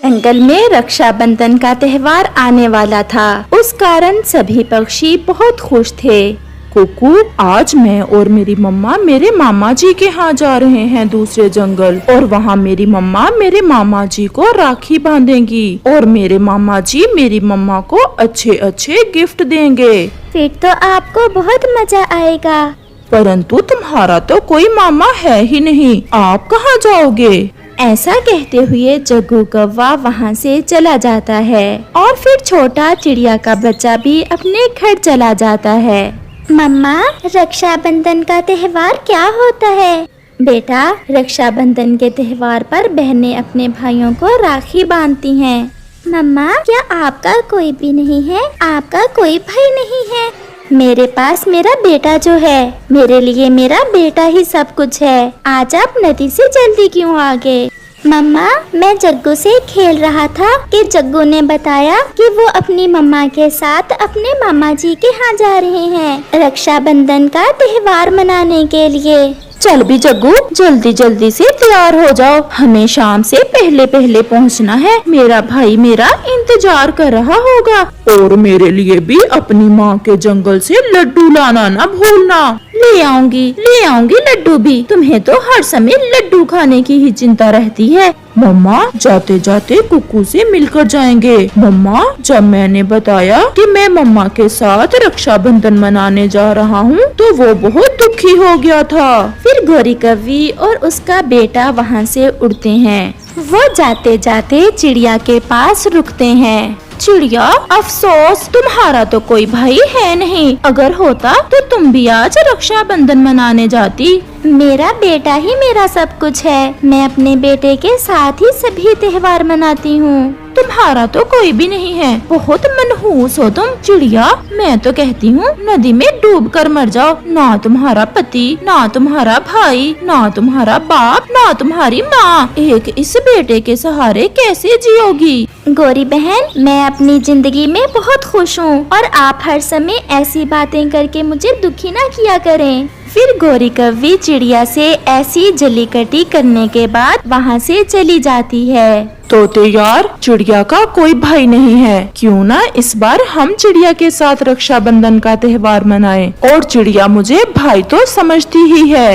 जंगल में रक्षाबंधन का त्योहार आने वाला था। उस कारण सभी पक्षी बहुत खुश थे। कुकू, आज मैं और मेरी मम्मा मेरे मामा जी के यहाँ जा रहे हैं दूसरे जंगल, और वहाँ मेरी मम्मा मेरे मामा जी को राखी बांधेंगी और मेरे मामा जी मेरी मम्मा को अच्छे अच्छे गिफ्ट देंगे। फिर तो आपको बहुत मजा आएगा। परंतु तुम्हारा तो कोई मामा है ही नहीं, आप कहाँ जाओगे? ऐसा कहते हुए जग्गू कौवा वहाँ से चला जाता है और फिर छोटा चिड़िया का बच्चा भी अपने घर चला जाता है। मम्मा, रक्षाबंधन का त्योहार क्या होता है? बेटा, रक्षाबंधन के त्योहार पर बहनें अपने भाइयों को राखी बांधती हैं। मम्मा, क्या आपका कोई भी नहीं है? आपका कोई भाई नहीं है? मेरे पास मेरा बेटा जो है, मेरे लिए मेरा बेटा ही सब कुछ है। आज आप नदी से जल्दी क्यों आ गए? मम्मा, मैं जग्गू से खेल रहा था कि जग्गू ने बताया कि वो अपनी मम्मा के साथ अपने मामा जी के यहाँ जा रहे हैं रक्षाबंधन का त्योहार मनाने के लिए। चल भी जग्गू, जल्दी जल्दी से तैयार हो जाओ, हमें शाम से पहले पहले पहुंचना है। मेरा भाई मेरा इंतजार कर रहा होगा। और मेरे लिए भी अपनी माँ के जंगल से लड्डू लाना ना भूलना। ले आऊंगी लड्डू भी। तुम्हें तो हर समय लड्डू खाने की ही चिंता रहती है। मम्मा, जाते जाते कुकू से मिलकर जाएंगे। मम्मा, जब मैंने बताया कि मैं मम्मा के साथ रक्षाबंधन मनाने जा रहा हूँ तो वो बहुत दुखी हो गया था। फिर गौरी कौवी और उसका बेटा वहाँ से उड़ते हैं। वो जाते जाते चिड़िया के पास रुकते हैं। चिड़िया, अफसोस, तुम्हारा तो कोई भाई है नहीं। अगर होता तो तुम भी आज रक्षाबंधन मनाने जाती। मेरा बेटा ही मेरा सब कुछ है। मैं अपने बेटे के साथ ही सभी त्योहार मनाती हूँ। तुम्हारा तो कोई भी नहीं है। बहुत मनहूस हो तुम। चिड़िया, मैं तो कहती हूँ नदी में डूब कर मर जाओ। ना तुम्हारा पति, ना तुम्हारा भाई, ना तुम्हारा बाप, ना तुम्हारी माँ। एक इस बेटे के सहारे कैसे जियोगी? गौरी बहन, मैं अपनी जिंदगी में बहुत खुश हूँ और आप हर समय ऐसी बातें करके मुझे दुखी ना किया करें। फिर गौरी कौवी चिड़िया से ऐसी जलीकटी करने के बाद वहाँ से चली जाती है। तोते यार, चिड़िया का कोई भाई नहीं है। क्यों ना इस बार हम चिड़िया के साथ रक्षाबंधन का त्योहार मनाएं। और चिड़िया मुझे भाई तो समझती ही है।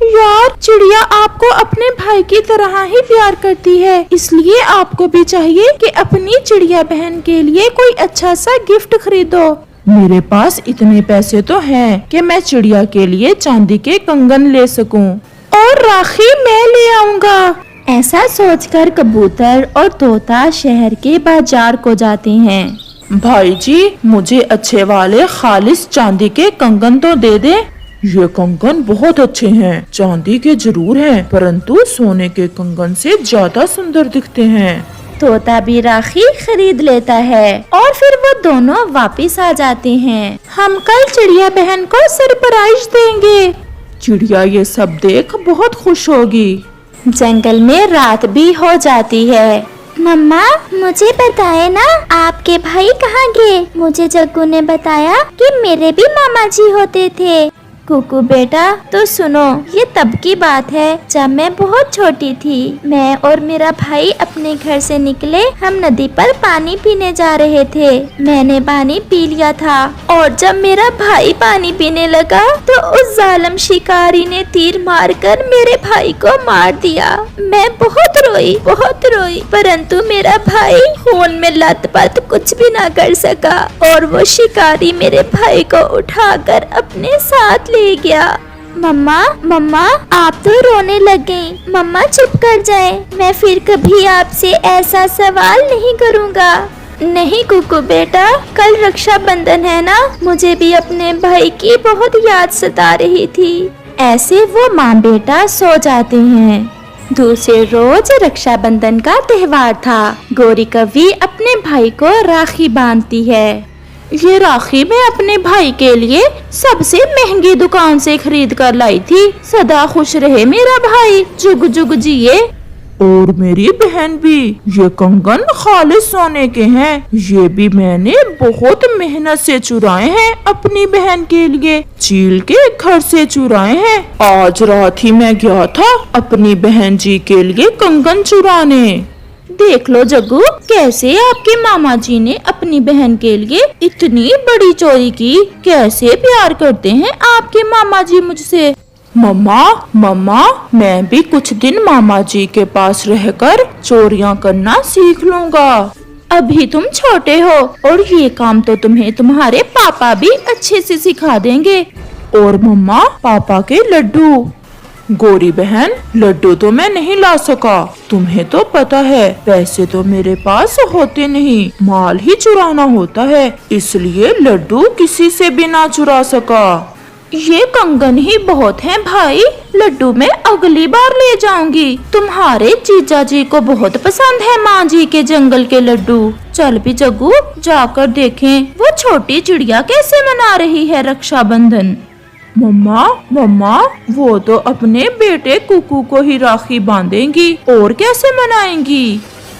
यार, चिड़िया आपको अपने भाई की तरह ही प्यार करती है, इसलिए आपको भी चाहिए कि अपनी चिड़िया बहन के लिए कोई अच्छा सा गिफ्ट खरीदो। मेरे पास इतने पैसे तो हैं कि मैं चिड़िया के लिए चांदी के कंगन ले सकूं। और राखी मैं ले आऊंगा। ऐसा सोचकर कबूतर और तोता शहर के बाजार को जाते हैं। भाई जी, मुझे अच्छे वाले खालिस चांदी के कंगन तो दे दे। ये कंगन बहुत अच्छे हैं, चांदी के जरूर हैं, परंतु सोने के कंगन से ज्यादा सुंदर दिखते हैं। तोता भी राखी खरीद लेता है और फिर वो दोनों वापस आ जाते हैं। हम कल चिड़िया बहन को सरप्राइज देंगे। चिड़िया ये सब देख बहुत खुश होगी। जंगल में रात भी हो जाती है। मम्मा, मुझे बताए ना आपके भाई कहाँ गए? मुझे जग्गू ने बताया कि मेरे भी मामा जी होते थे। कुकू बेटा, तो सुनो, ये तब की बात है जब मैं बहुत छोटी थी। मैं और मेरा भाई अपने घर से निकले। हम नदी पर पानी पीने जा रहे थे। मैंने पानी पी लिया था और जब मेरा भाई पानी पीने लगा तो उस जालिम शिकारी ने तीर मारकर मेरे भाई को मार दिया। मैं बहुत रोई, परंतु मेरा भाई खून में लथपथ कुछ भी ना कर सका और वो शिकारी मेरे भाई को उठाकर अपने साथ ले गया। मम्मा, आप तो रोने लग गयी। मम्मा, चुप कर जाएं। मैं फिर कभी आपसे ऐसा सवाल नहीं करूँगा। नहीं कुकू बेटा, कल रक्षाबंधन है ना, मुझे भी अपने भाई की बहुत याद सता रही थी। ऐसे वो माँ बेटा सो जाते हैं। दूसरे रोज रक्षाबंधन का त्योहार था। गौरी कौवी अपने भाई को राखी बांधती है। ये राखी मैं अपने भाई के लिए सबसे महंगी दुकान से खरीद कर लाई थी। सदा खुश रहे मेरा भाई, जुग जुग जिए। और मेरी बहन भी। ये कंगन खालिस सोने के हैं। ये भी मैंने बहुत मेहनत से चुराए हैं अपनी बहन के लिए। चील के घर से चुराए हैं। आज रात ही मैं गया था अपनी बहन जी के लिए कंगन चुराने। देख लो जग्गू, कैसे आपके मामा जी ने अपनी बहन के लिए इतनी बड़ी चोरी की। कैसे प्यार करते हैं आपके मामा जी मुझसे। मम्मा मम्मा, मैं भी कुछ दिन मामा जी के पास रहकर चोरियां करना सीख लूंगा। अभी तुम छोटे हो और ये काम तो तुम्हें तुम्हारे पापा भी अच्छे से सिखा देंगे। और मम्मा, पापा के लड्डू। गोरी बहन, लड्डू तो मैं नहीं ला सका, तुम्हें तो पता है पैसे तो मेरे पास होते नहीं, माल ही चुराना होता है, इसलिए लड्डू किसी से भी ना चुरा सका। ये कंगन ही बहुत हैं भाई, लड्डू मैं अगली बार ले जाऊंगी। तुम्हारे जीजा जी को बहुत पसंद है माँ जी के जंगल के लड्डू। चल भी जग्गू, जाकर देखें वो छोटी चिड़िया कैसे मना रही है रक्षाबंधन। मम्मा मम्मा, वो तो अपने बेटे कुकू को ही राखी बांधेंगी, और कैसे मनाएंगी।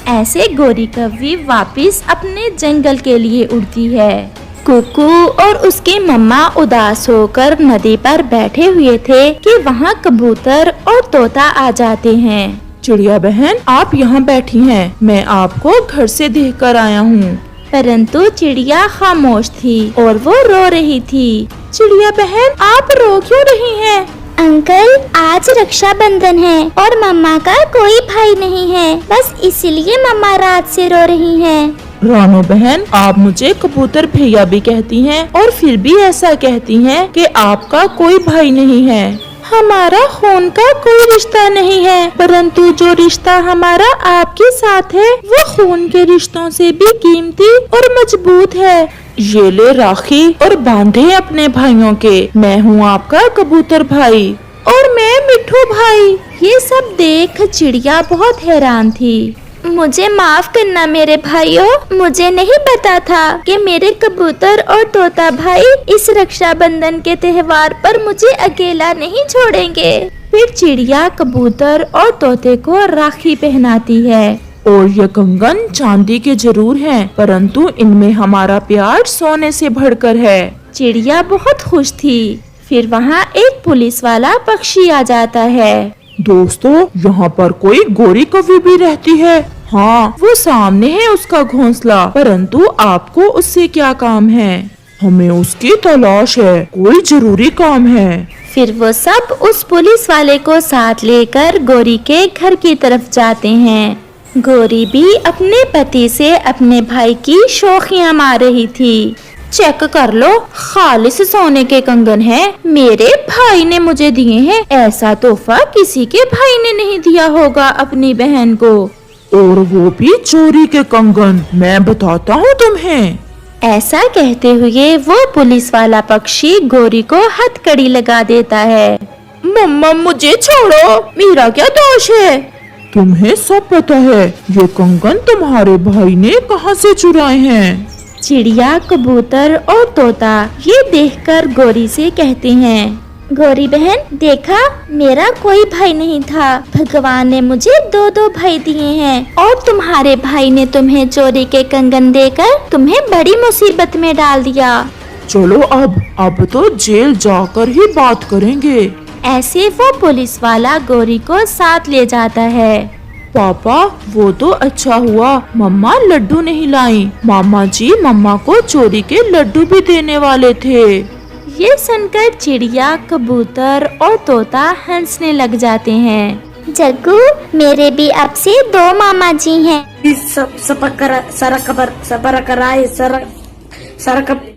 ऐसे गोरी कौवी वापस अपने जंगल के लिए उड़ती है। कुकू और उसकी मम्मा उदास होकर नदी पर बैठे हुए थे कि वहाँ कबूतर और तोता आ जाते हैं। चिड़िया बहन, आप यहाँ बैठी हैं, मैं आपको घर से देख कर आया हूँ। परंतु चिड़िया खामोश थी और वो रो रही थी। चिड़िया बहन, आप रो क्यों रही हैं? अंकल, आज रक्षाबंधन है और मम्मा का कोई भाई नहीं है, बस इसलिए मम्मा रात से रो रही हैं। रानो बहन, आप मुझे कबूतर भैया भी कहती हैं और फिर भी ऐसा कहती हैं कि आपका कोई भाई नहीं है। हमारा खून का कोई रिश्ता नहीं है, परंतु जो रिश्ता हमारा आपके साथ है वो खून के रिश्तों से भी कीमती और मजबूत है। ये ले राखी और बांधे अपने भाइयों के। मैं हूँ आपका कबूतर भाई और मैं मिठू भाई। ये सब देख चिड़िया बहुत हैरान थी। मुझे माफ करना मेरे भाइयों, मुझे नहीं पता था कि मेरे कबूतर और तोता भाई इस रक्षाबंधन के त्योहार पर मुझे अकेला नहीं छोड़ेंगे। फिर चिड़िया कबूतर और तोते को राखी पहनाती है। और ये कंगन चांदी के जरूर हैं, परंतु इनमें हमारा प्यार सोने से बढ़कर है। चिड़िया बहुत खुश थी। फिर वहाँ एक पुलिस वाला पक्षी आ जाता है। दोस्तों, यहाँ पर कोई गोरी कौवी भी रहती है। हाँ, वो सामने है उसका घोंसला, परंतु आपको उससे क्या काम है? हमें उसकी तलाश है, कोई जरूरी काम है। फिर वो सब उस पुलिस वाले को साथ लेकर गोरी के घर की तरफ जाते हैं। गोरी भी अपने पति से अपने भाई की शौखियाँ मार रही थी। चेक कर लो, खालिस सोने के कंगन है, मेरे भाई ने मुझे दिए हैं। ऐसा तोहफा किसी के भाई ने नहीं दिया होगा अपनी बहन को। और वो भी चोरी के कंगन, मैं बताता हूँ तुम्हें। ऐसा कहते हुए वो पुलिस वाला पक्षी गोरी को हथकड़ी लगा देता है। मम्मा, मुझे छोड़ो, मेरा क्या दोष है? तुम्हें सब पता है, ये कंगन तुम्हारे भाई ने कहाँ से चुराए हैं। चिड़िया कबूतर और तोता ये देखकर गोरी से कहते हैं, गोरी बहन देखा, मेरा कोई भाई नहीं था, भगवान ने मुझे दो दो भाई दिए हैं और तुम्हारे भाई ने तुम्हें चोरी के कंगन देकर तुम्हें बड़ी मुसीबत में डाल दिया। चलो अब तो जेल जाकर ही बात करेंगे। ऐसे वो पुलिस वाला गोरी को साथ ले जाता है। पापा, वो तो अच्छा हुआ मम्मा लड्डू नहीं लाई, मामा जी मम्मा को चोरी के लड्डू भी देने वाले थे। ये सुनकर चिड़िया कबूतर और तोता हंसने लग जाते हैं। जग्गू, मेरे भी अब से 2 मामा जी हैं। सर